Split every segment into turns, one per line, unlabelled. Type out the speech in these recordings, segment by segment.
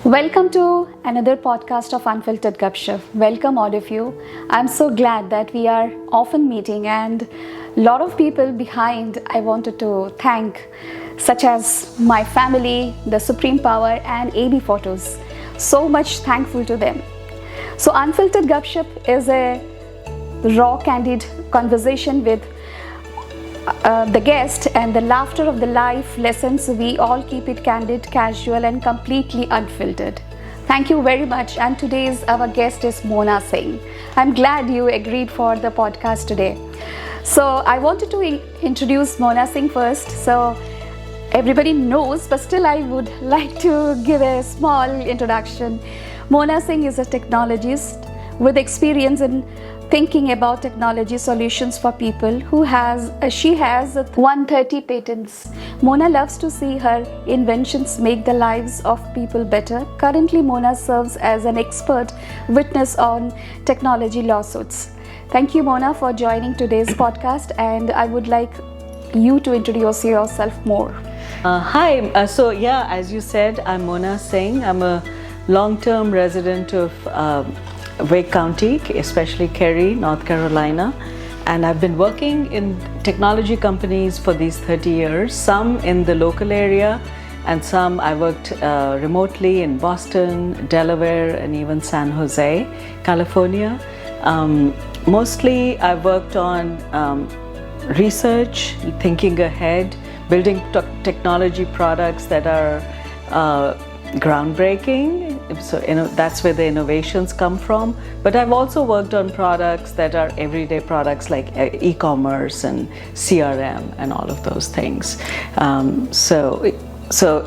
Welcome to another podcast of Unfiltered Gupshup. Welcome all of you. I'm so glad that we are often meeting and a lot of people behind I wanted to thank, such as my family, the Supreme Power and AB Photos. So much thankful to them. So Unfiltered Gupshup is a raw, candid conversation with the guest and the laughter of the life lessons. We all keep it candid, casual and completely unfiltered. Thank you very much. And today's our guest is Mona Singh. I'm glad you agreed for the podcast today. So I wanted to introduce Mona Singh first. So everybody knows, but still I would like to give a small introduction. Mona Singh is a technologist with experience in thinking about technology solutions for people she has 130 patents. Mona loves to see her inventions make the lives of people better. Currently, Mona serves as an expert witness on technology lawsuits. Thank you, Mona, for joining today's podcast, and I would like you to introduce yourself more.
Hi, as you said, I'm Mona Singh. I'm a long-term resident of Wake County, especially Cary, North Carolina, and I've been working in technology companies for these 30 years, some in the local area and some I worked remotely in Boston, Delaware and even San Jose, California. Mostly I worked on research, thinking ahead, building technology products that are groundbreaking. So that's where the innovations come from. But I've also worked on products that are everyday products like e-commerce and CRM and all of those things. So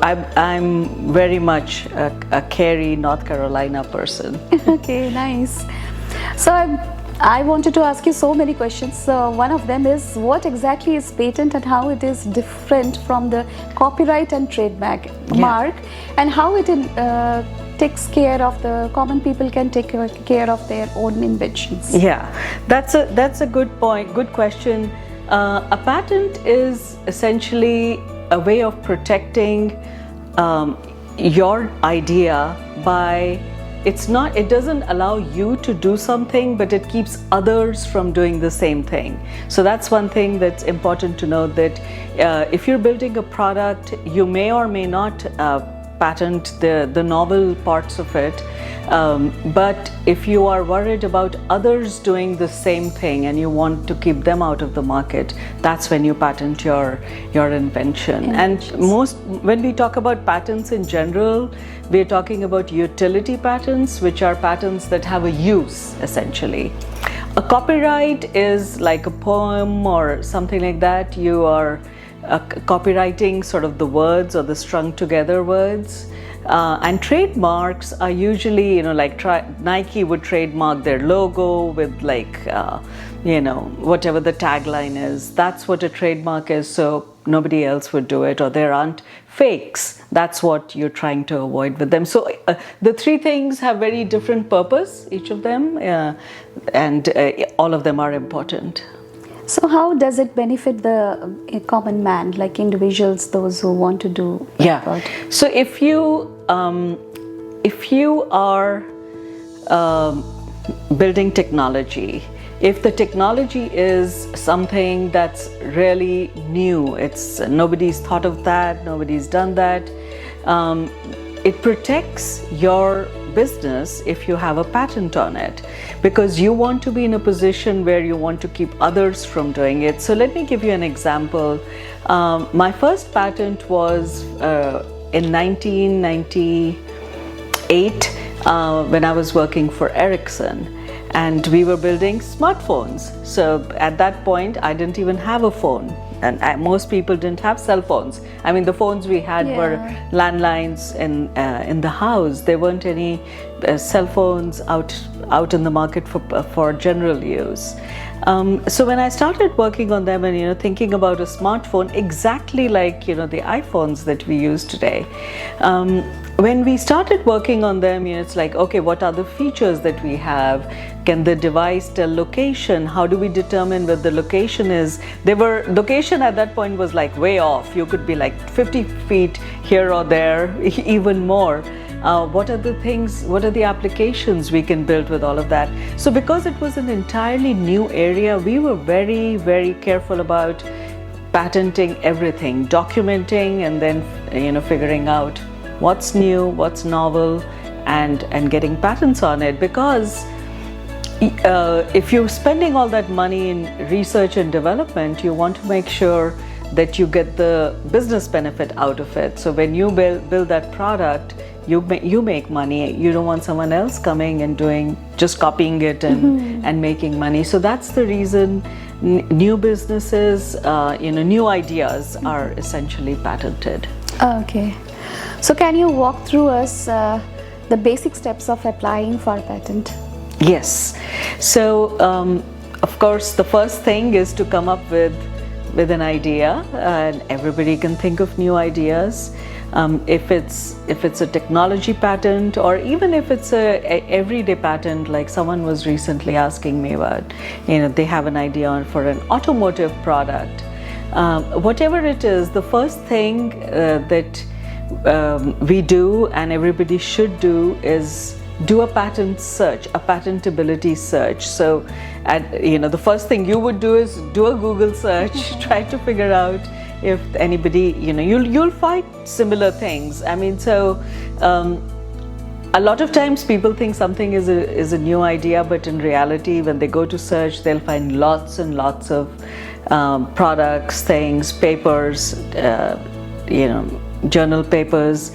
I'm very much a Cary, North Carolina person.
Okay, nice. So I wanted to ask you so many questions. One of them is, what exactly is patent and how it is different from the copyright and trademark mark, and how it takes care of the common people can take care of their own inventions?
Yeah, that's a good point, good question. A patent is essentially a way of protecting your idea by it doesn't allow you to do something, but it keeps others from doing the same thing. So that's one thing that's important to know, that if you're building a product, you may or may not patent the novel parts of it, but if you are worried about others doing the same thing and you want to keep them out of the market, that's when you patent your invention. And when we talk about patents in general, we're talking about utility patents, which are patents that have a use essentially. A copyright is like a poem or something like that. You are copywriting sort of the words or the strung together words. And trademarks are usually, like Nike would trademark their logo with whatever the tagline is. That's what a trademark is, so nobody else would do it, or there aren't fakes. That's what you're trying to avoid with them. So the three things have very different purpose, each of them, and all of them are important.
So how does it benefit the common man, like individuals, those who want to do?
Yeah. So if you are building technology, if the technology is something that's really new, nobody's thought of that, nobody's done that, it protects your business if you have a patent on it, because you want to be in a position where you want to keep others from doing it. So let me give you an example. My first patent was in 1998 when I was working for Ericsson, and we were building smartphones. So at that point I didn't even have a phone, and most people didn't have cell phones. I mean, the phones we had were landlines in the house. There weren't any cell phones out in the market for general use. So when I started working on them and thinking about a smartphone exactly like the iPhones that we use today, when we started working on them, it's like, okay, what are the features that we have? Can the device tell location? How do we determine where the location is? Location at that point was like way off. You could be like 50 feet here or there, even more. what are the things, what are the applications we can build with all of that. So because it was an entirely new area, we were very, very careful about patenting everything, documenting, and then figuring out what's new, what's novel, and getting patents on it. Because if you're spending all that money in research and development, you want to make sure that you get the business benefit out of it. So when you build that product, you make money. You don't want someone else coming and just copying it and making money. So that's the reason new businesses, new ideas are essentially patented.
Okay. So can you walk through us the basic steps of applying for a patent?
Yes. So, of course, the first thing is to come up with an idea, and everybody can think of new ideas. If it's a technology patent, or even if it's a everyday patent, like someone was recently asking me about, they have an idea for an automotive product. Whatever it is, the first thing that we do and everybody should do is do a patent search, a patentability search. So, the first thing you would do is do a Google search, try to figure out if anybody, you'll find similar things. I mean, so a lot of times people think something is a new idea, but in reality, when they go to search, they'll find lots and lots of products, things, papers, journal papers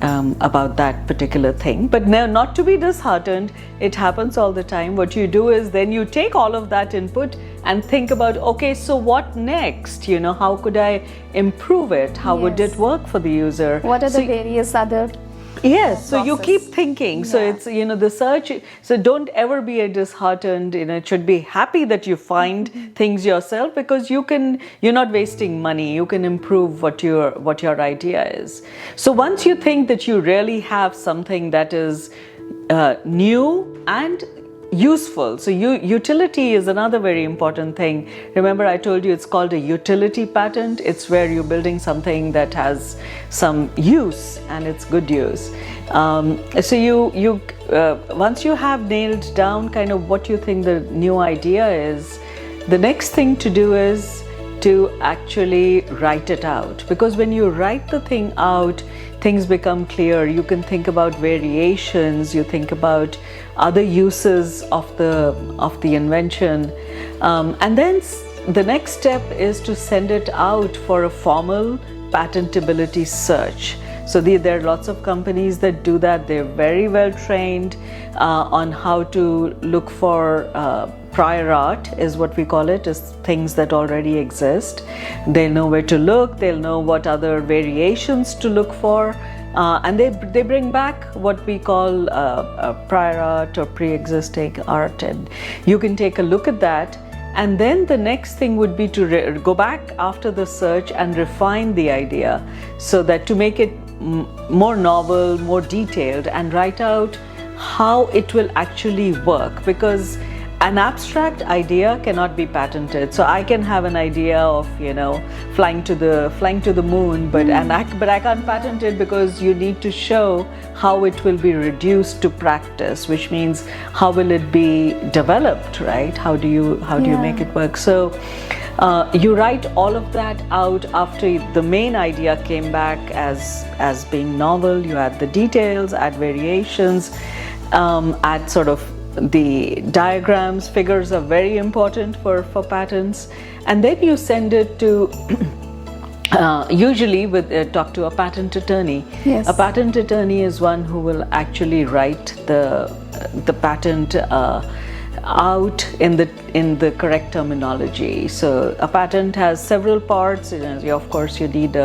about that particular thing. But no, not to be disheartened, it happens all the time. What you do is then you take all of that input and think about, okay, so what next? How could I improve it? How would it work for the user?
What are the various other
Yes, so you keep thinking. So it's, the search, so don't ever be disheartened, it should be happy that you find things yourself, because you're not wasting money. You can improve what your idea is. So once you think that you really have something that is new and useful. So utility is another very important thing. Remember, I told you it's called a utility patent. It's where you're building something that has some use and it's good use. So you once you have nailed down kind of what you think the new idea is, the next thing to do is to actually write it out. Because when you write the thing out, things become clear. You can think about variations, you think about other uses of the invention, and then the next step is to send it out for a formal patentability search. So there are lots of companies that do that. They're very well trained on how to look for prior art, is what we call it, is things that already exist. They'll know where to look, they'll know what other variations to look for, and they bring back what we call prior art or pre-existing art, and you can take a look at that. And then the next thing would be to go back after the search and refine the idea, so that to make it more novel, more detailed, and write out how it will actually work. Because an abstract idea cannot be patented. So I can have an idea of flying to the moon, but I can't patent it, because you need to show how it will be reduced to practice, which means how will it be developed, right? How do you make it work? So you write all of that out after the main idea came back as being novel. You add the details, add variations, add sort of the diagrams. Figures are very important for patents. And then you send it to usually talk to a patent attorney.
Yes.
A patent attorney is one who will actually write the patent out in the correct terminology. So a patent has several parts. Of course, you need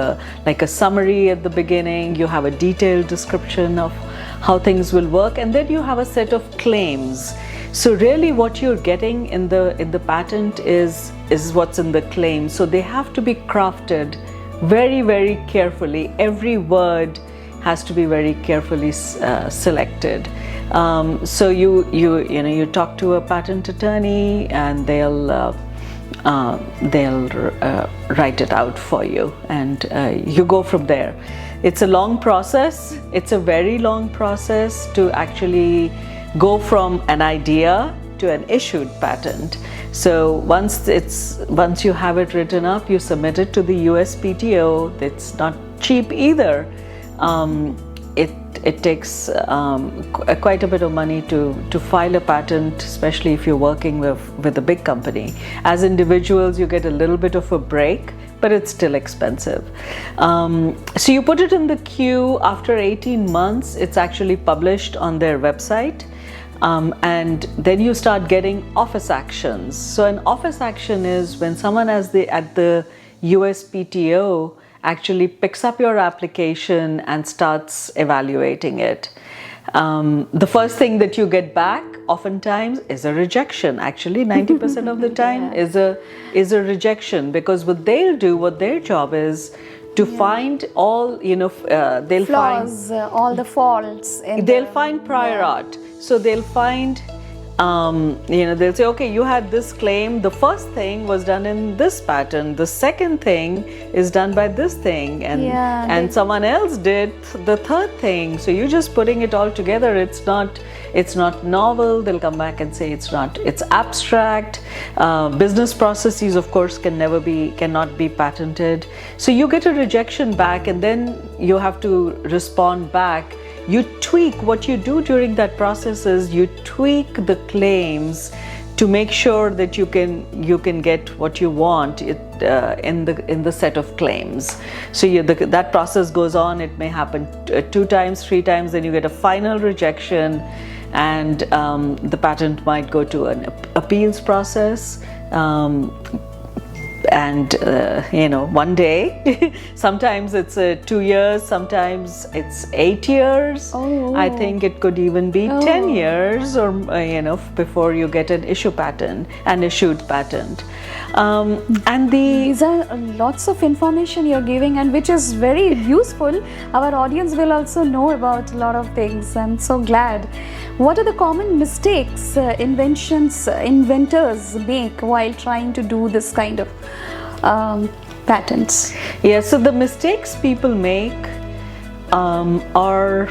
like a summary at the beginning. You have a detailed description of how things will work, and then you have a set of claims. So really what you're getting in the patent is what's in the claim. So they have to be crafted very, very carefully. Every word has to be very carefully selected. So you talk to a patent attorney, and they'll write it out for you, and you go from there. It's a long process. It's a very long process to actually go from an idea to an issued patent. So once you have it written up, you submit it to the USPTO. It's not cheap either. It takes quite a bit of money to file a patent, especially if you're working with a big company. As individuals, you get a little bit of a break, but it's still expensive. So you put it in the queue. After 18 months, it's actually published on their website. And then you start getting office actions. So an office action is when someone at the USPTO actually picks up your application and starts evaluating it. The first thing that you get back oftentimes is a rejection. Actually, 90% of the time is a rejection, because what their job is to find all, they'll
flaws,
find
all the faults.
They'll find prior art. So they'll find, they'll say, okay, you had this claim. The first thing was done in this patent. The second thing is done by this thing, and someone else did the third thing. So you're just putting it all together. It's not novel. They'll come back and say it's abstract. Business processes, of course, cannot be patented. So you get a rejection back, and then you have to respond back. You tweak. What you do during that process is you tweak the claims to make sure that you can get what you want in the set of claims. So that process goes on. It may happen 2 times, 3 times. Then you get a final rejection, and the patent might go to an appeals process. And one day, sometimes it's 2 years, sometimes it's 8 years. I think it could even be 10 years, or before you get an issued patent. And these
are lots of information you're giving, and which is very useful. Our audience will also know about a lot of things. I'm so glad. What are the common mistakes inventors make while trying to do this kind of patents?
Yeah, so the mistakes people make are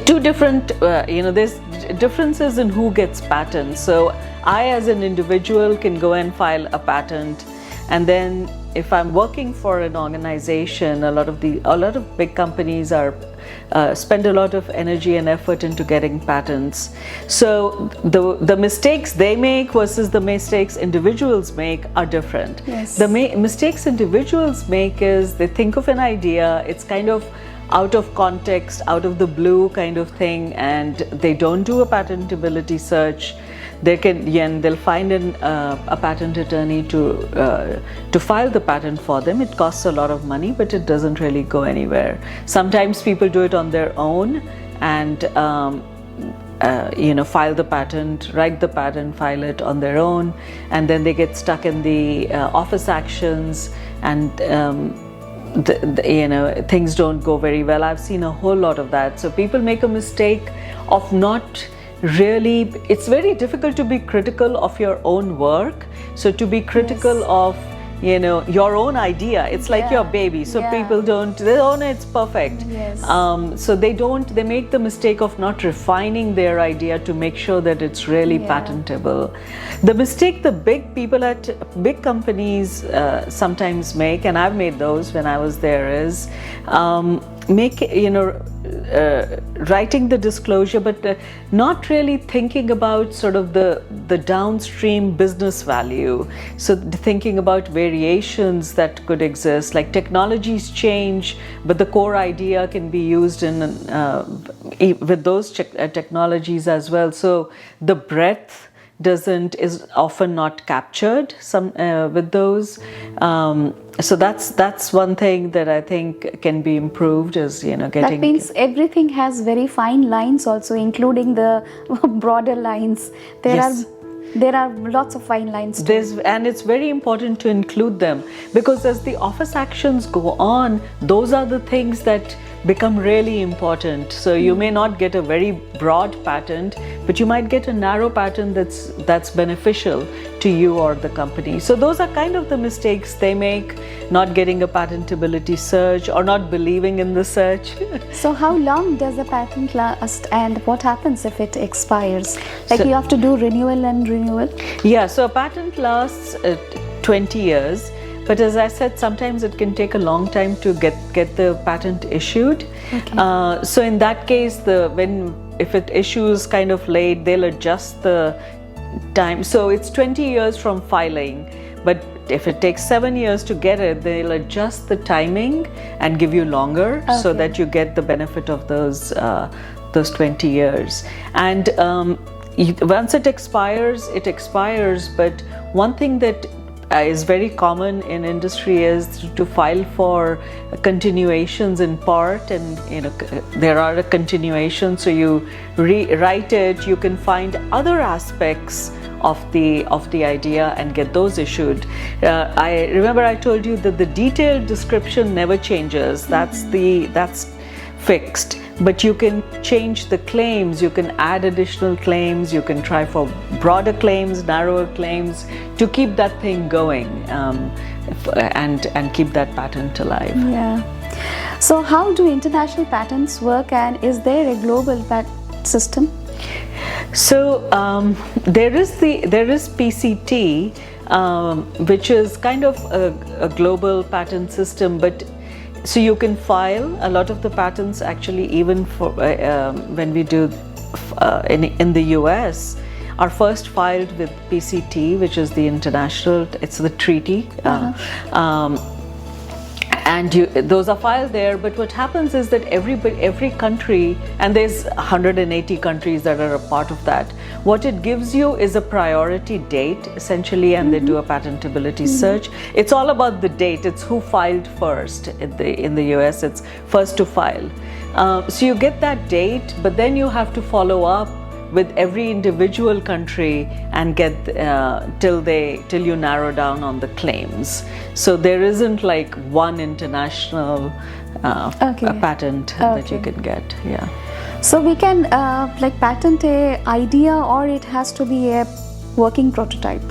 two different, there's differences in who gets patents. So I, as an individual, can go and file a patent, and then if I'm working for an organization, a lot of big companies spend a lot of energy and effort into getting patents. So the mistakes they make versus the mistakes individuals make are different.
Yes.
The mistakes individuals make is they think of an idea, it's kind of out of context, out of the blue kind of thing, and they don't do a patentability search. They'll find a patent attorney to file the patent for them. It costs a lot of money, but it doesn't really go anywhere. Sometimes people do it on their own and file the patent, write the patent, file it on their own, and then they get stuck in the office actions, and things don't go very well. I've seen a whole lot of that. So people make a mistake of not really, it's very difficult to be critical of your own work. So to be critical of your own idea, it's like your baby. So people they own it, it's perfect.
Yes.
So they make the mistake of not refining their idea to make sure that it's really patentable. The mistake the big people at big companies sometimes make, and I've made those when I was there, is writing the disclosure, but not really thinking about sort of the downstream business value. So thinking about variations that could exist, like technologies change, but the core idea can be used with those technologies as well. So the breadth is often not captured with those. So that's one thing that I think can be improved, is getting.
That means everything has very fine lines also, including the broader lines. There are lots of fine lines too.
And it's very important to include them, because as the office actions go on, those are the things that become really important. So you may not get a very broad patent, but you might get a narrow patent that's beneficial to you or the company. So those are kind of the mistakes they make, not getting a patentability search or not believing in the search.
So how long does a patent last, and what happens if it expires? Like, you have to do renewal and renewal?
Yeah, so a patent lasts 20 years. But as I said, sometimes it can take a long time to get the patent issued.
Okay.
So in that case, if it issues kind of late, they'll adjust the time. So it's 20 years from filing, but if it takes 7 years to get it, they'll adjust the timing and give you longer, so that you get the benefit of those 20 years. And once it expires, it expires. But one thing that is very common in industry is to file for continuations in part, and there are a continuation, so you rewrite it, you can find other aspects of the idea and get those issued. I remember I told you that the detailed description never changes. That's fixed. But you can change the claims, you can add additional claims, you can try for broader claims, narrower claims, to keep that thing going, and keep that patent alive.
Yeah. So how do international patents work, and is there a global patent system?
So there is PCT, which is kind of a global patent system, but so you can file a lot of the patents actually, even for when we do in the US, are first filed with PCT, which is the international, it's the treaty. And those are filed there. But what happens is that every country, and there's 180 countries that are a part of that, what it gives you is a priority date essentially, and they do a patentability search. It's all about the date. It's who filed first. In the US, it's first to file. So you get that date, but then you have to follow up with every individual country and get till you narrow down on the claims. So there isn't like one international patent that you can get. Yeah.
So we can like patent a idea, or it has to be a working prototype?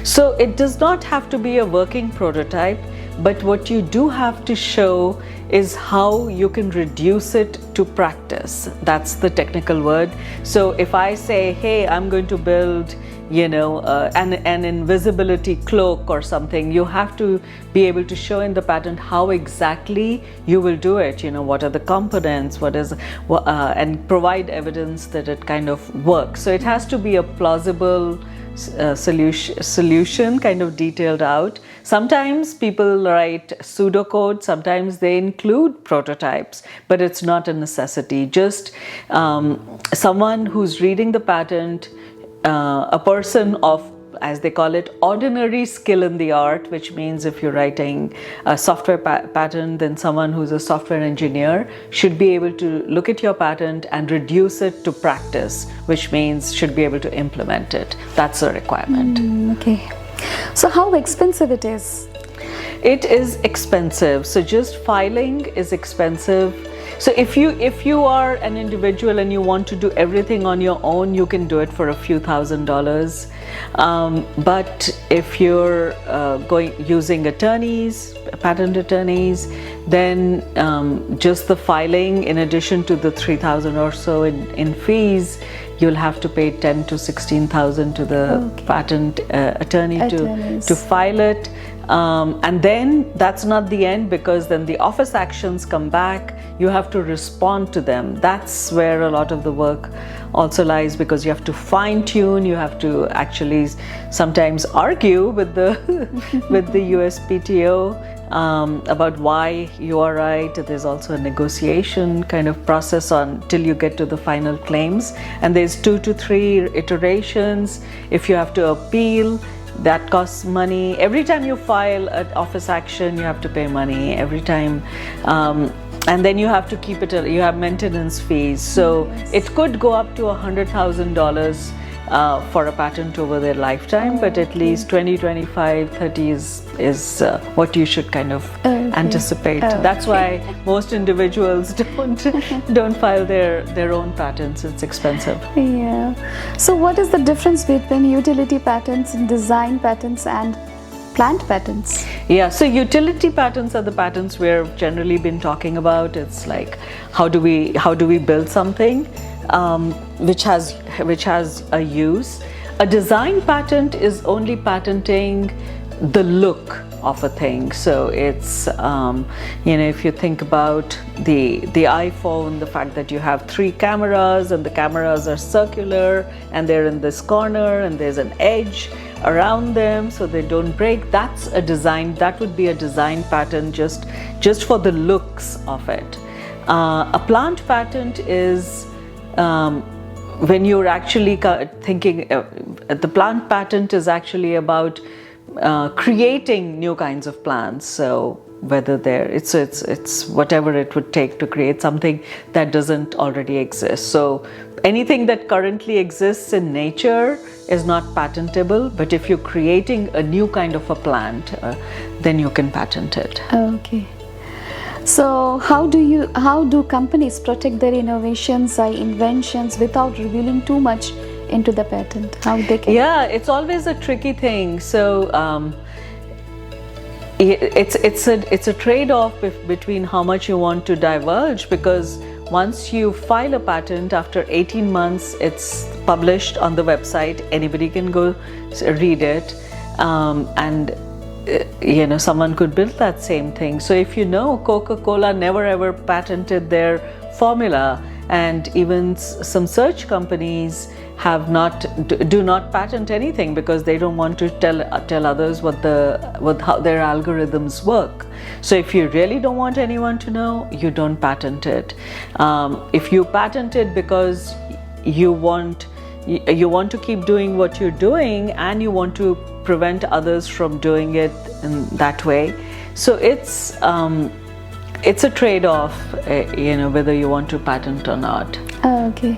So it does not have to be a working prototype, but what you do have to show is how you can reduce it to practice. That's the technical word. So if I say, hey, I'm going to build an invisibility cloak or something, you have to be able to show in the patent how exactly you will do it, what are the components, and provide evidence that it kind of works. So it has to be a plausible solution kind of detailed out. Sometimes people write pseudocode, sometimes they include prototypes, but it's not a necessity. Just someone who's reading the patent, a person of, as they call it, ordinary skill in the art, which means if you're writing a software patent, then someone who's a software engineer should be able to look at your patent and reduce it to practice, which means should be able to implement it. That's a requirement.
Okay. So how expensive it is?
It is expensive. So just filing is expensive. So if you are an individual and you want to do everything on your own, you can do it for a few $1,000s. But if you're using attorneys, patent attorneys, then just the filing, in addition to the $3,000 or so in fees, you'll have to pay $10,000 to $16,000 to the patent attorney to file it. And then that's not the end, because then the office actions come back. You have to respond to them. That's where a lot of the work also lies, because you have to fine tune. You have to actually sometimes argue with the with the USPTO about why you are right. There's also a negotiation kind of process till you get to the final claims, and there's 2 to 3 iterations. If you have to appeal, that costs money. Every time you file an office action, you have to pay money every time, and then you have to keep it. You have maintenance fees, so it could go up to $100,000 for a patent over their lifetime, but at least 20, 25, 30 is what you should kind of anticipate. That's why most individuals don't file their own patents. It's expensive.
Yeah. So what is the difference between utility patents, design patents, and plant patents?
Yeah, so utility patents are the patents we've generally been talking about. It's like how do we build something which has a use. A design patent is only patenting the look of a thing. So it's if you think about the iPhone, the fact that you have 3 cameras and the cameras are circular and they're in this corner and there's an edge around them so they don't break, that would be a design patent just for the looks of it. A plant patent is when you're actually thinking, the plant patent is actually about creating new kinds of plants. So whether it's whatever it would take to create something that doesn't already exist. So anything that currently exists in nature is not patentable, but if you're creating a new kind of a plant, then you can patent it.
Okay. So how do companies protect their innovations, inventions, without revealing too much into the patent? How they can?
Yeah, it's always a tricky thing. So it's a trade-off between how much you want to divulge, because once you file a patent, after 18 months it's published on the website, anybody can go read it, and someone could build that same thing. So if Coca-Cola never ever patented their formula, and even some search companies do not patent anything because they don't want to tell others how their algorithms work. So if you really don't want anyone to know, you don't patent it. If you patent it because you want to keep doing what you're doing and you want to prevent others from doing it in that way, so it's a trade-off, whether you want to patent or not.
Okay.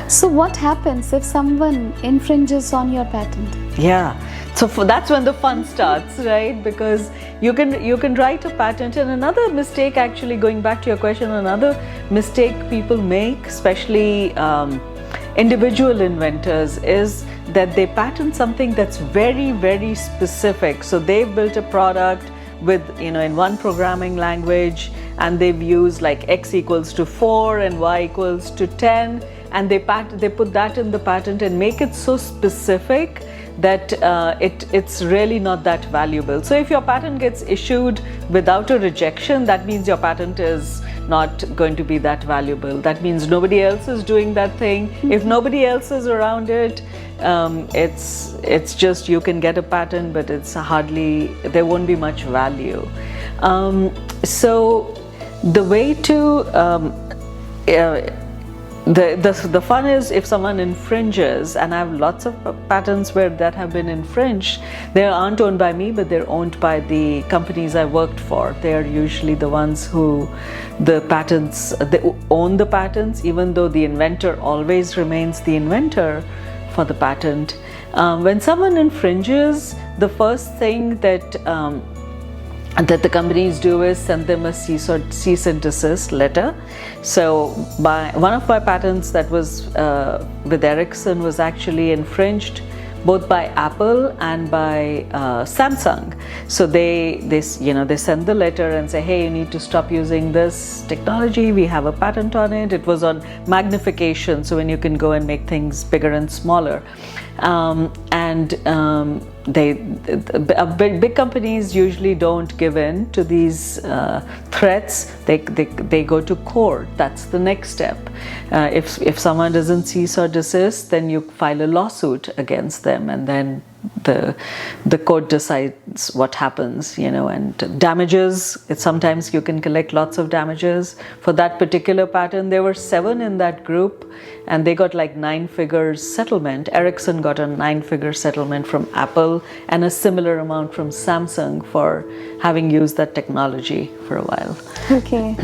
So what happens if someone infringes on your patent?
Yeah, so that's when the fun starts, right? Because you can write a patent. And another mistake, actually, going back to your question, another mistake people make, especially individual inventors, is that they patent something that's very, very specific. So they've built a product with in one programming language, and they've used like x equals to 4 and y equals to 10, and they put that in the patent and make it so specific that it's really not that valuable. So if your patent gets issued without a rejection, that means your patent is not going to be that valuable. That means nobody else is doing that thing. If nobody else is around it, it's just you can get a patent, but there won't be much value. So the way to the fun is if someone infringes, and I have lots of patents where that have been infringed. They aren't owned by me, but they're owned by the companies I worked for. They're usually the ones who they own the patents, even though the inventor always remains the inventor for the patent. When someone infringes, the first thing that the companies do is send them a cease and desist letter. So one of my patents that was with Ericsson was actually infringed both by Apple and by Samsung. So they send the letter and say, hey, you need to stop using this technology. We have a patent on it. It was on magnification, so when you can go and make things bigger and smaller. Big companies usually don't give in to these threats. They go to court. That's the next step. If someone doesn't cease or desist, then you file a lawsuit against them, and then the court decides what happens, and damages. Sometimes you can collect lots of damages. For that particular patent, there were 7 in that group, and they got like 9-figure settlement. Ericsson got a 9-figure settlement from Apple and a similar amount from Samsung for having used that technology for a while.
Okay.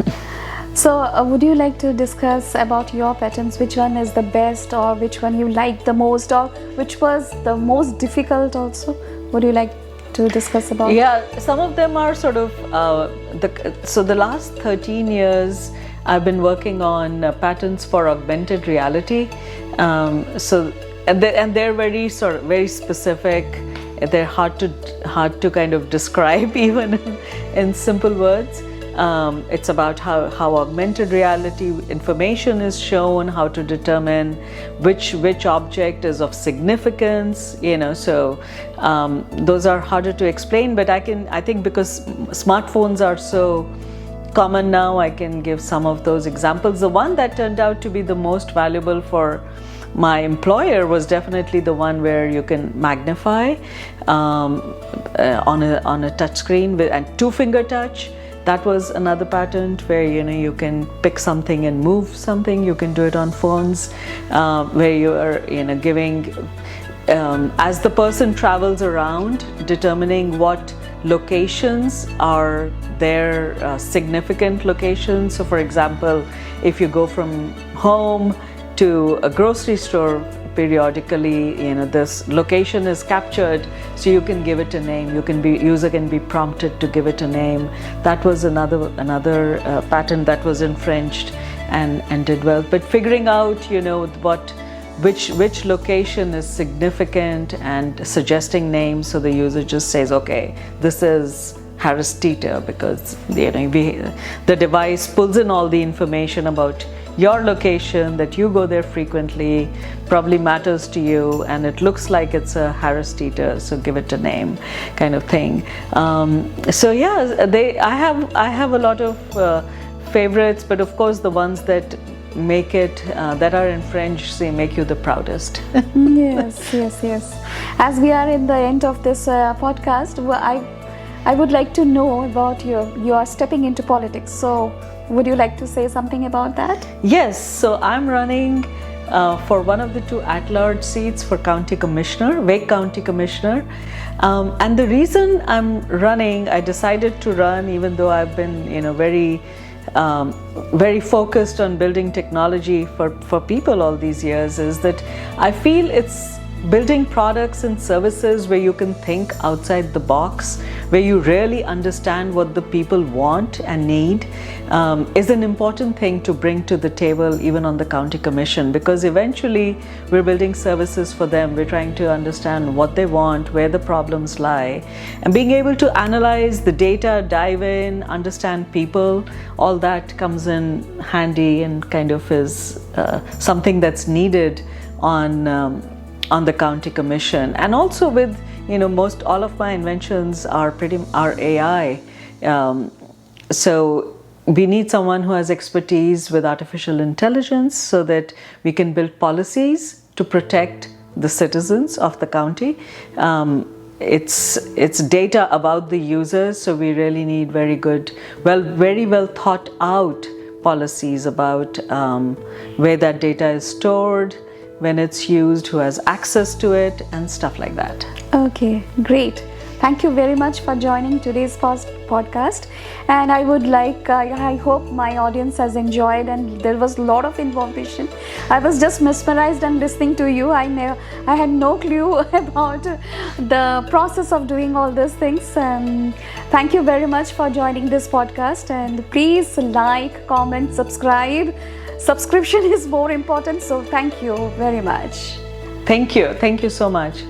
So, would you like to discuss about your patterns? Which one is the best, or which one you like the most, or which was the most difficult also? Would you like to discuss about?
Yeah, some of them are sort of, the last 13 years I've been working on patterns for augmented reality. And they're very specific. They're hard to kind of describe even in simple words. It's about how augmented reality information is shown, how to determine which object is of significance, so those are harder to explain, but I think because smartphones are so common now, I can give some of those examples. The one that turned out to be the most valuable for my employer was definitely the one where you can magnify on a touch screen and 2-finger touch. That was another patent where you can pick something and move something. You can do it on phones, where you are giving as the person travels around, determining what locations are their significant locations. So, for example, if you go from home to a grocery store, periodically this location is captured, so you can give it a name. User can be prompted to give it a name. That was another patent that was infringed and did well. But figuring out which location is significant and suggesting names, so the user just says, okay, this is Harris Teeter, because the device pulls in all the information about your location, that you go there frequently, probably matters to you, and it looks like it's a Harris Teeter, so give it a name, kind of thing. So yeah, I have a lot of favorites, but of course the ones that make it that are infringed make you the proudest.
Yes. As we are in the end of this podcast, I would like to know about you are stepping into politics. So would you like to say something about that?
Yes, so I'm running for one of the 2 at-large seats for County Commissioner, Wake County Commissioner. And the reason I'm running, I decided to run even though I've been very focused on building technology for people all these years, is that I feel it's building products and services where you can think outside the box, where you really understand what the people want and need, is an important thing to bring to the table even on the county commission, because eventually we're building services for them. We're trying to understand what they want, where the problems lie, and being able to analyze the data, dive in, understand people, all that comes in handy and kind of is something that's needed on the county commission. And also with most all of my inventions are AI, so we need someone who has expertise with artificial intelligence so that we can build policies to protect the citizens of the county. It's data about the users, so we really need very well thought out policies about where that data is stored, when it's used, who has access to it, and stuff like that.
Okay, great. Thank you very much for joining today's podcast. And I would like, I hope my audience has enjoyed, and there was a lot of information. I was just mesmerized and listening to you. I had no clue about the process of doing all these things. Thank you very much for joining this podcast. And please like, comment, subscribe. Subscription is more important. So thank you very much.
Thank you so much.